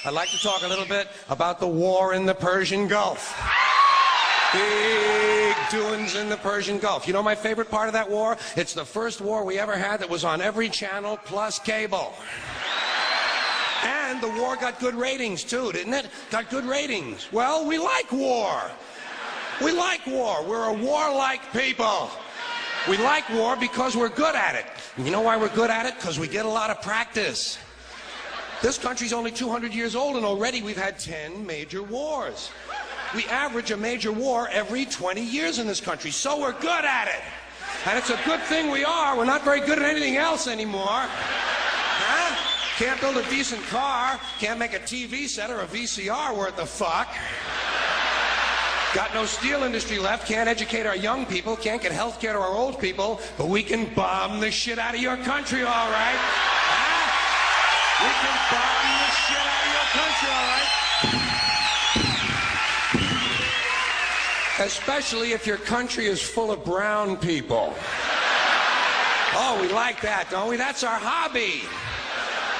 I'd like to talk a little bit about the war in the Persian Gulf. Big doings in the Persian Gulf. You know my favorite part of that war? It's the first war we ever had that was on every channel plus cable. And the war got good ratings too, didn't it? Got good ratings. Well, we like war. We like war. We're a warlike people. We like war because we're good at it. And you know why we're good at it? Because we get a lot of practice. This country's only 200 years old, and already we've had 10 major wars. We average a major war every 20 years in this country, so we're good at it. And it's a good thing we are. We're not very good at anything else anymore. Huh? Can't build a decent car, can't make a TV set or a VCR worth the fuck. Got no steel industry left, can't educate our young people, can't get health care to our old people, but we can bomb the shit out of your country, all right? Huh? We can bomb the shit out of your country, all right? Especially if your country is full of brown people. Oh, we like that, don't we? That's our hobby.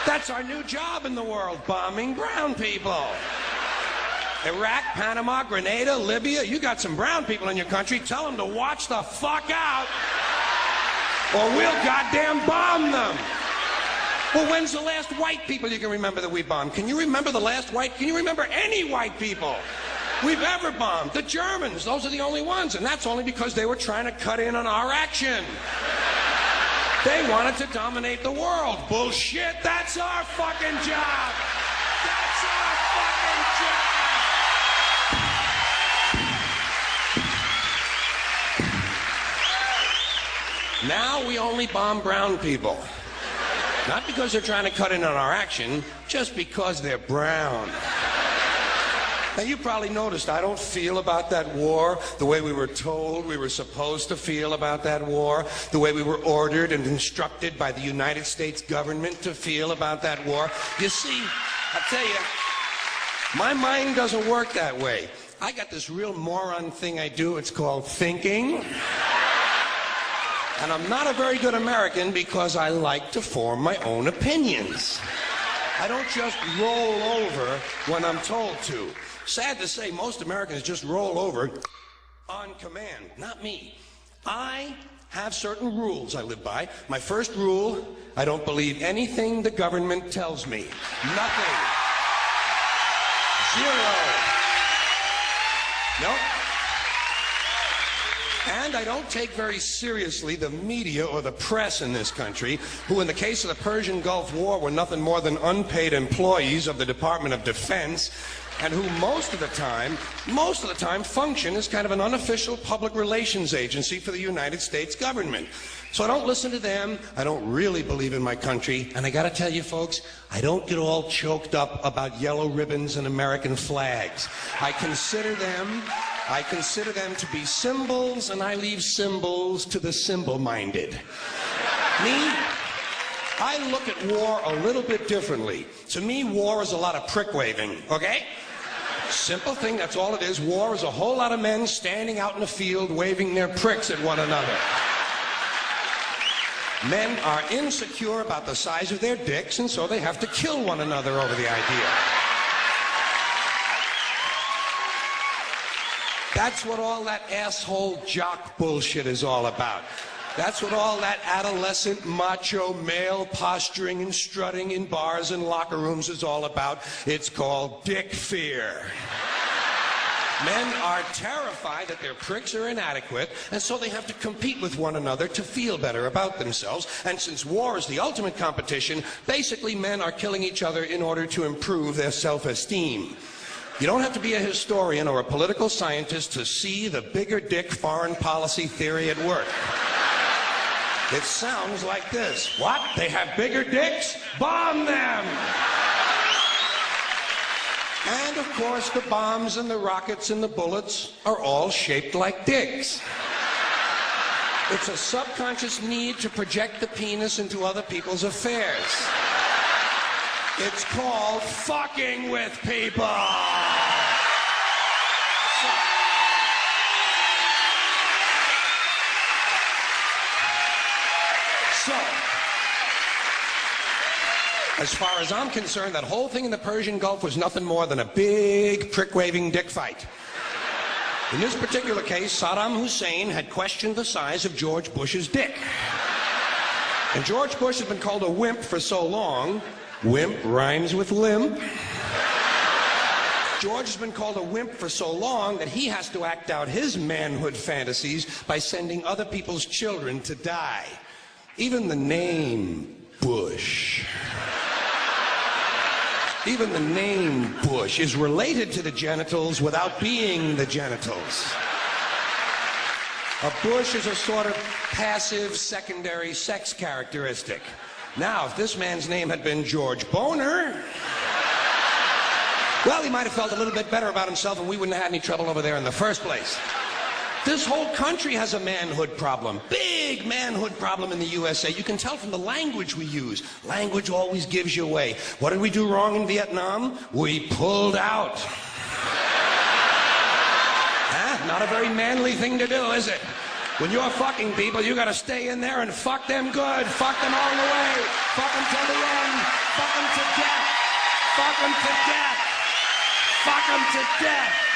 That's our new job in the world, bombing brown people. Iraq, Panama, Grenada, Libya, you got some brown people in your country, tell them to watch the fuck out, or we'll goddamn bomb them. Well, when's the last white people you can remember that we bombed? Can you remember the last white, can you remember any white people we've ever bombed? The Germans, those are the only ones, and that's only because they were trying to cut in on our action. They wanted to dominate the world. Bullshit, that's our fucking job. That's our fucking job. Now we only bomb brown people. Not because they're trying to cut in on our action, just because they're brown. Now you probably noticed I don't feel about that war the way we were told we were supposed to feel about that war, the way we were ordered and instructed by the United States government to feel about that war. You see, I'll tell you, my mind doesn't work that way. I got this real moron thing I do, it's called thinking. And I'm not a very good American because I like to form my own opinions. I don't just roll over when I'm told to. Sad to say, most Americans just roll over on command. Not me. I have certain rules I live by. My first rule, I don't believe anything the government tells me. Nothing. Zero. Nope. And I don't take very seriously the media or the press in this country, who in the case of the Persian Gulf War were nothing more than unpaid employees of the Department of Defense, and who most of the time function as kind of an unofficial public relations agency for the United States government. So I don't listen to them, I don't really believe in my country, and I gotta tell you folks, I don't get all choked up about yellow ribbons and American flags. I consider them to be symbols, and I leave symbols to the symbol-minded. Me, I look at war a little bit differently. To me, war is a lot of prick-waving, okay? Simple thing, that's all it is. War is a whole lot of men standing out in the field waving their pricks at one another. Men are insecure about the size of their dicks, and so they have to kill one another over the idea. That's what all that asshole jock bullshit is all about. That's what all that adolescent macho male posturing and strutting in bars and locker rooms is all about. It's called dick fear. Men are terrified that their pricks are inadequate, and so they have to compete with one another to feel better about themselves. And since war is the ultimate competition, basically men are killing each other in order to improve their self-esteem. You don't have to be a historian or a political scientist to see the bigger dick foreign policy theory at work. It sounds like this. What? They have bigger dicks? Bomb them! And of course, the bombs and the rockets and the bullets are all shaped like dicks. It's a subconscious need to project the penis into other people's affairs. It's called fucking with people. As far as I'm concerned, that whole thing in the Persian Gulf was nothing more than a big prick-waving dick fight. In this particular case, Saddam Hussein had questioned the size of George Bush's dick. And George Bush has been called a wimp for so long. Wimp rhymes with limp. George has been called a wimp for so long that he has to act out his manhood fantasies by sending other people's children to die. Even the name Bush. Even the name Bush is related to the genitals without being the genitals. A bush is a sort of passive secondary sex characteristic. Now, if this man's name had been George Boner, well, he might have felt a little bit better about himself and we wouldn't have had any trouble over there in the first place. This whole country has a manhood problem. Big manhood problem in the USA. You can tell from the language we use. Language always gives you away. What did we do wrong in Vietnam? We pulled out. Huh? Not a very manly thing to do, is it? When you're fucking people, you gotta stay in there and fuck them good. Fuck them all the way. Fuck them till the end. Fuck them to death. Fuck them to death. Fuck them to death.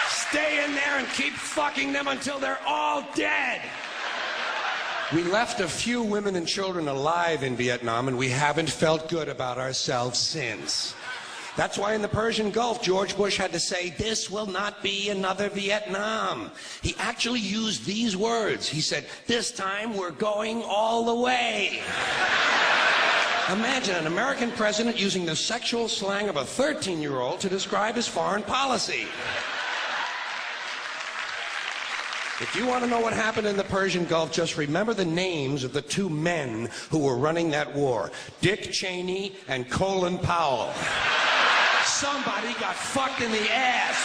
Stay in there and keep fucking them until they're all dead. We left a few women and children alive in Vietnam, and we haven't felt good about ourselves since. That's why in the Persian Gulf, George Bush had to say, "This will not be another Vietnam." He actually used these words. He said, "This time we're going all the way." Imagine an American president using the sexual slang of a 13-year-old to describe his foreign policy. If you want to know what happened in the Persian Gulf, just remember the names of the two men who were running that war. Dick Cheney and Colin Powell. Somebody got fucked in the ass.